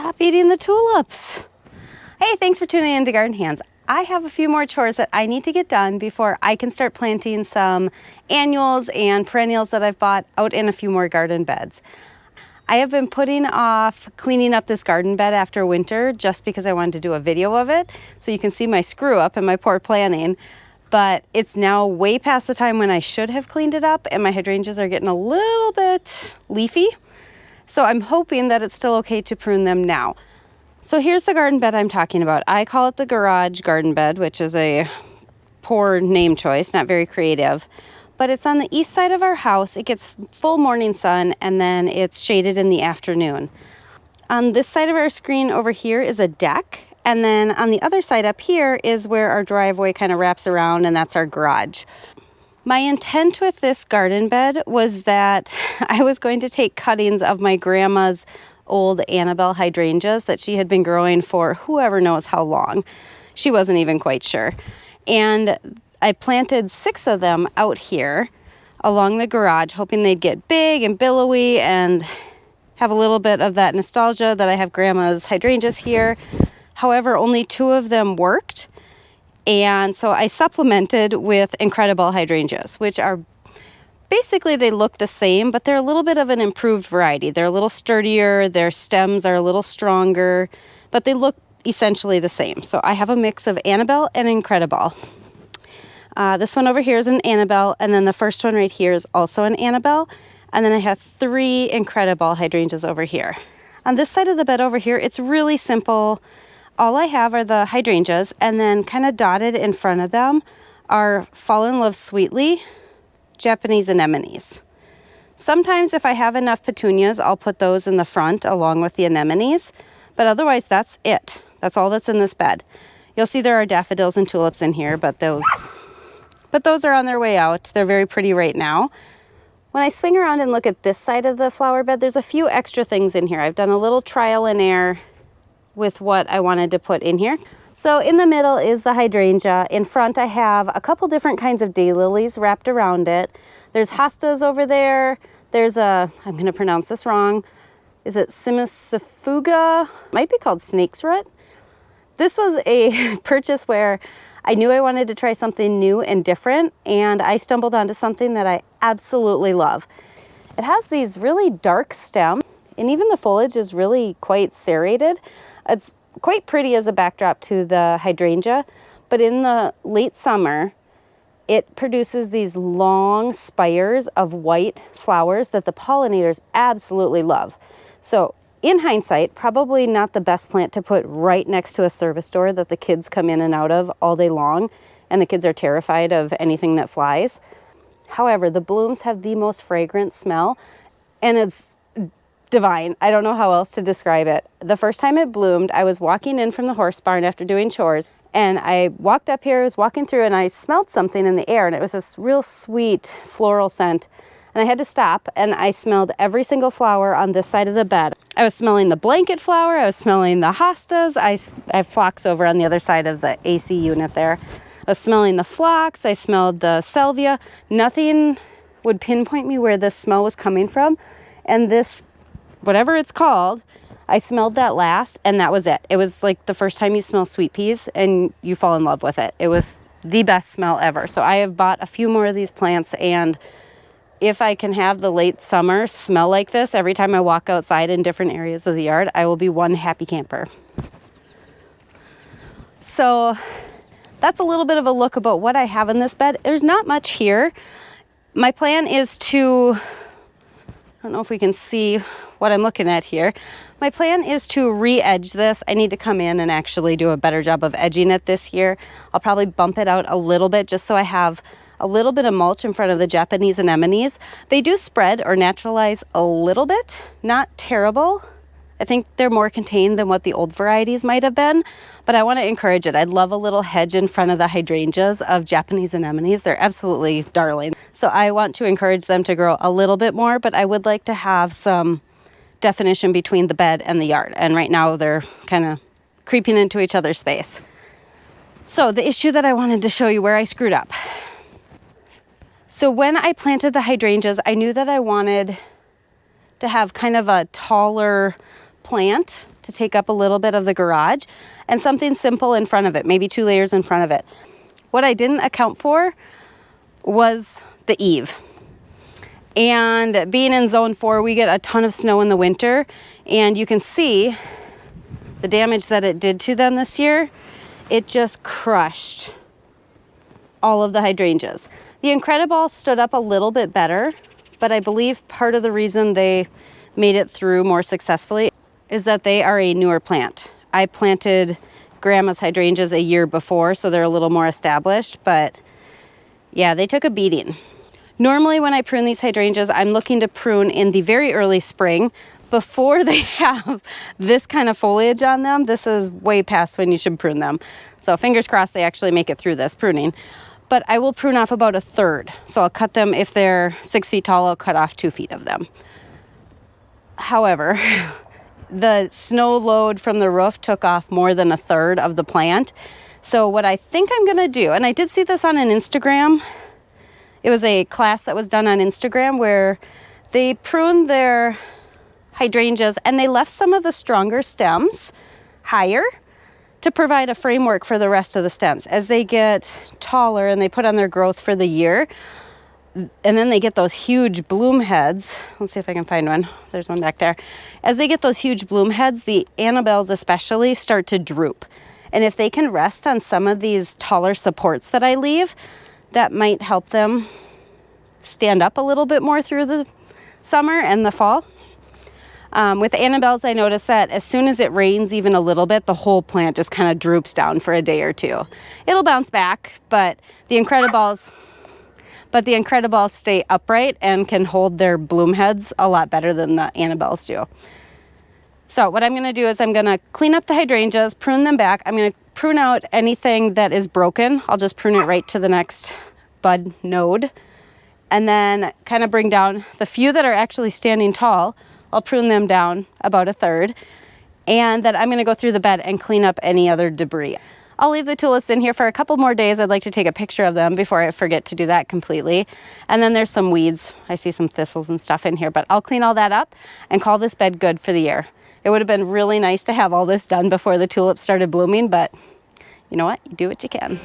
Stop eating the tulips. Hey, thanks for tuning in to Garden Hands. I have a few more chores that I need to get done before I can start planting some annuals and perennials that I've bought out in a few more garden beds. I have been putting off cleaning up this garden bed after winter just because I wanted to do a video of it so you can see my screw up and my poor planning. But it's now way past the time when I should have cleaned it up, and my hydrangeas are getting a little bit leafy. So I'm hoping that it's still okay to prune them now. So here's the garden bed I'm talking about. I call it the garage garden bed, which is a poor name choice, not very creative. But it's on the east side of our house. It gets full morning sun, and then it's shaded in the afternoon. On this side of our screen over here is a deck. And then on the other side up here is where our driveway kind of wraps around, and that's our garage. My intent with this garden bed was that I was going to take cuttings of my grandma's old Annabelle hydrangeas that she had been growing for whoever knows how long. She wasn't even quite sure. And I planted 6 of them out here along the garage, hoping they'd get big and billowy and have a little bit of that nostalgia that I have grandma's hydrangeas here. However, only 2 of them worked. And so I supplemented with Incrediball hydrangeas, which are basically, they look the same, but they're a little bit of an improved variety. They're a little sturdier, their stems are a little stronger, but they look essentially the same. So I have a mix of Annabelle and Incrediball. This one over here is an Annabelle, and then the first one right here is also an Annabelle. And then I have 3 Incrediball hydrangeas over here. On this side of the bed over here, it's really simple. All I have are the hydrangeas, and then kind of dotted in front of them are Fall in Love Sweetly Japanese anemones. Sometimes if I have enough petunias, I'll put those in the front along with the anemones, but otherwise that's it. That's all that's in this bed. You'll see there are daffodils and tulips in here, but those are on their way out. They're very pretty right now. When I swing around and look at this side of the flower bed, there's a few extra things in here. I've done a little trial and error with what I wanted to put in here. So in the middle is the hydrangea. In front I have a couple different kinds of daylilies wrapped around it. There's hostas over there. There's I'm going to pronounce this wrong. Is it Cimicifuga? Might be called snake's root. This was a purchase where I knew I wanted to try something new and different, and I stumbled onto something that I absolutely love. It has these really dark stems, and even the foliage is really quite serrated. It's quite pretty as a backdrop to the hydrangea, but in the late summer, it produces these long spires of white flowers that the pollinators absolutely love. So in hindsight, probably not the best plant to put right next to a service door that the kids come in and out of all day long, and the kids are terrified of anything that flies. However, the blooms have the most fragrant smell, and it's divine. I don't know how else to describe it. The first time it bloomed, I was walking in from the horse barn after doing chores, and I walked up here, I was walking through, and I smelled something in the air, and it was this real sweet floral scent. And I had to stop, and I smelled every single flower on this side of the bed. I was smelling the blanket flower, I was smelling the hostas, I have phlox over on the other side of the AC unit there. I was smelling the phlox, I smelled the salvia. Nothing would pinpoint me where this smell was coming from, and this whatever it's called, I smelled that last, and that was it. It was like the first time you smell sweet peas and you fall in love with it. It was the best smell ever. So I have bought a few more of these plants, and if I can have the late summer smell like this every time I walk outside in different areas of the yard, I will be one happy camper. So that's a little bit of a look about what I have in this bed. There's not much here. My plan is to, I don't know if we can see what I'm looking at here. My plan is to re-edge this. I need to come in and actually do a better job of edging it this year. I'll probably bump it out a little bit just so I have a little bit of mulch in front of the Japanese anemones. They do spread or naturalize a little bit, not terrible. I think they're more contained than what the old varieties might have been, but I want to encourage it. I'd love a little hedge in front of the hydrangeas of Japanese anemones. They're absolutely darling. So I want to encourage them to grow a little bit more, but I would like to have some definition between the bed and the yard. And right now they're kind of creeping into each other's space. So the issue that I wanted to show you where I screwed up. So when I planted the hydrangeas, I knew that I wanted to have kind of a taller plant to take up a little bit of the garage, and something simple in front of it, maybe 2 layers in front of it. What I didn't account for was the eave. And being in zone 4, we get a ton of snow in the winter, and you can see the damage that it did to them this year. It just crushed all of the hydrangeas. The Incrediball stood up a little bit better, but I believe part of the reason they made it through more successfully is that they are a newer plant. I planted Grandma's hydrangeas a year before, so they're a little more established, but yeah, they took a beating. Normally when I prune these hydrangeas, I'm looking to prune in the very early spring before they have this kind of foliage on them. This is way past when you should prune them. So fingers crossed they actually make it through this pruning. But I will prune off about 1/3. So I'll cut them, if they're 6 feet tall, I'll cut off 2 feet of them. However, the snow load from the roof took off more than 1/3 of the plant. So what I think I'm gonna do, and I did see this on an Instagram, it was a class that was done on Instagram where they pruned their hydrangeas and they left some of the stronger stems higher to provide a framework for the rest of the stems. As they get taller and they put on their growth for the year, and then they get those huge bloom heads. Let's see if I can find one. There's one back there. As they get those huge bloom heads, the Annabelles especially start to droop. And if they can rest on some of these taller supports that I leave, that might help them stand up a little bit more through the summer and the fall. With Annabelles, I noticed that as soon as it rains even a little bit, the whole plant just kind of droops down for a day or two. It'll bounce back, but the Incrediballs stay upright and can hold their bloom heads a lot better than the Annabelles do. So what I'm going to do is I'm going to clean up the hydrangeas, prune them back. I'm going to prune out anything that is broken. I'll just prune it right to the next bud node, and then kind of bring down the few that are actually standing tall. I'll prune them down about 1/3, and then I'm going to go through the bed and clean up any other debris. I'll leave the tulips in here for a couple more days. I'd like to take a picture of them before I forget to do that completely. And then there's some weeds. I see some thistles and stuff in here, but I'll clean all that up and call this bed good for the year. It would have been really nice to have all this done before the tulips started blooming, but you know what? You do what you can.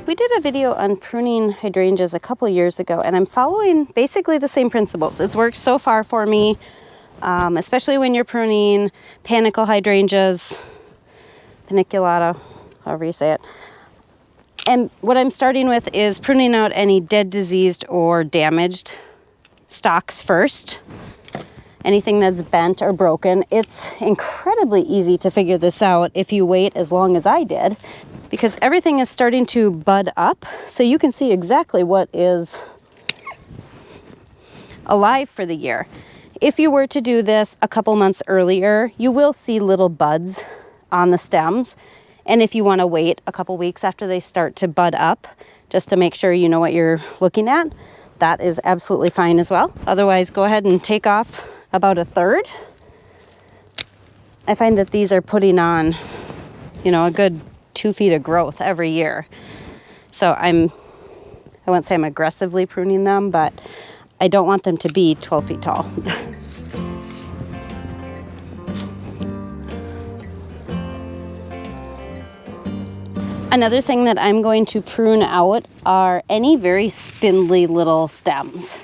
We did a video on pruning hydrangeas a couple years ago, and I'm following basically the same principles. It's worked so far for me, especially when you're pruning panicle hydrangeas, paniculata, however you say it. And what I'm starting with is pruning out any dead, diseased, or damaged stalks first. Anything that's bent or broken. It's incredibly easy to figure this out if you wait as long as I did, because everything is starting to bud up, so you can see exactly what is alive for the year. If you were to do this a couple months earlier, you will see little buds on the stems. And if you want to wait a couple weeks after they start to bud up, just to make sure you know what you're looking at, that is absolutely fine as well. Otherwise, go ahead and take off about 1/3. I find that these are putting on, a good 2 feet of growth every year. So I won't say I'm aggressively pruning them, but I don't want them to be 12 feet tall. Another thing that I'm going to prune out are any very spindly little stems.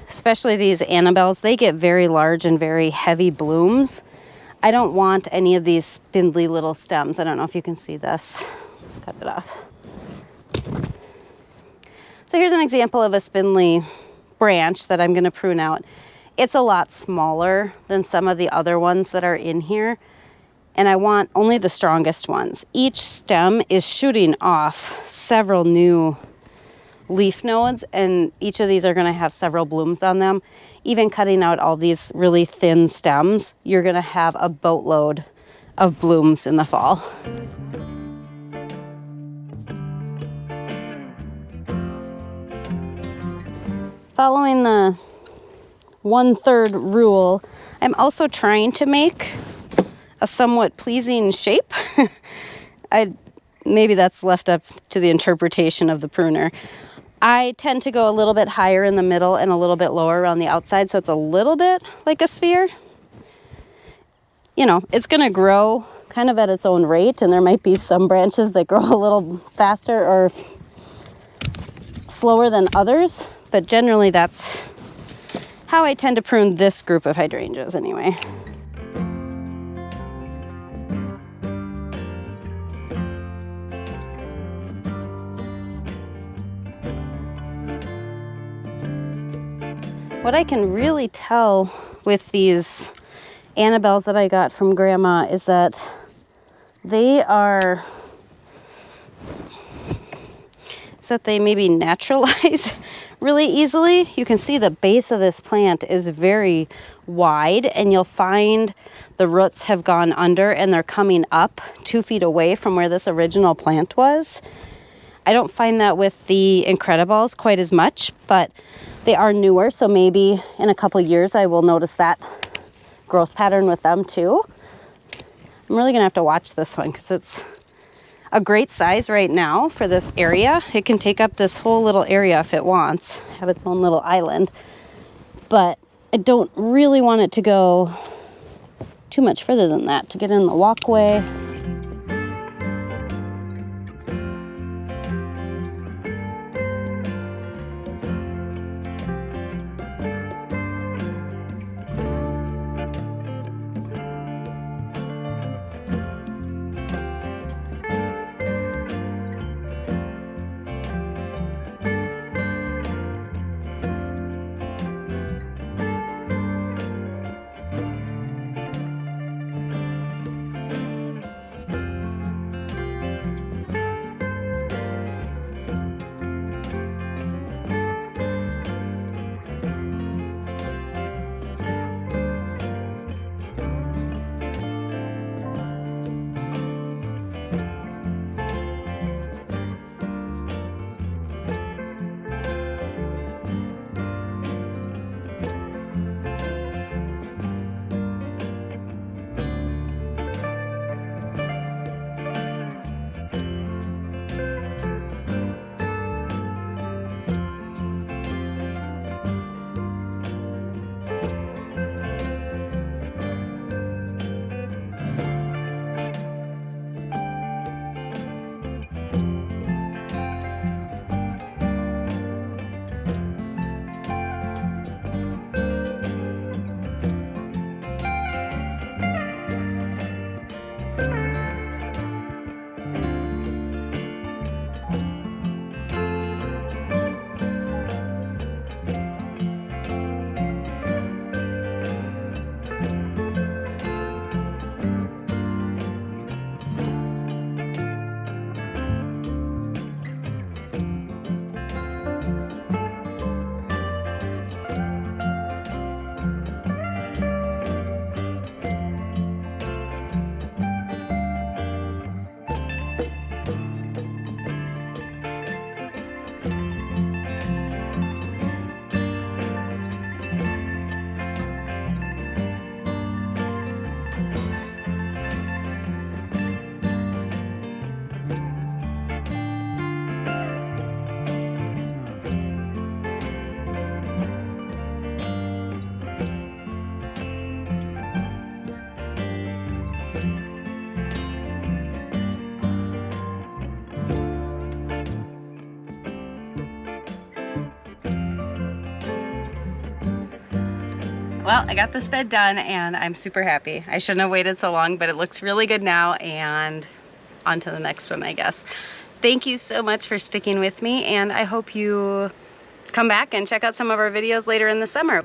Especially these Annabelles, they get very large and very heavy blooms. I don't want any of these spindly little stems. I don't know if you can see this. Cut it off. So here's an example of a spindly branch that I'm going to prune out. It's a lot smaller than some of the other ones that are in here, and I want only the strongest ones. Each stem is shooting off several new leaf nodes, and each of these are going to have several blooms on them. Even cutting out all these really thin stems, you're going to have a boatload of blooms in the fall. Following the 1/3 rule, I'm also trying to make a somewhat pleasing shape. Maybe that's left up to the interpretation of the pruner. I tend to go a little bit higher in the middle and a little bit lower around the outside, so it's a little bit like a sphere. You know, it's going to grow kind of at its own rate, and there might be some branches that grow a little faster or slower than others, but generally that's how I tend to prune this group of hydrangeas anyway. What I can really tell with these Annabelles that I got from Grandma is that they maybe naturalize really easily. You can see the base of this plant is very wide, and you'll find the roots have gone under and they're coming up 2 feet away from where this original plant was. I don't find that with the Incrediballs quite as much, but they are newer, so maybe in a couple years I will notice that growth pattern with them too. I'm really gonna have to watch this one because it's a great size right now for this area. It can take up this whole little area if it wants, have its own little island, but I don't really want it to go too much further than that to get in the walkway. Well, I got this bed done and I'm super happy. I shouldn't have waited so long, but it looks really good now, and on to the next one, I guess. Thank you so much for sticking with me, and I hope you come back and check out some of our videos later in the summer.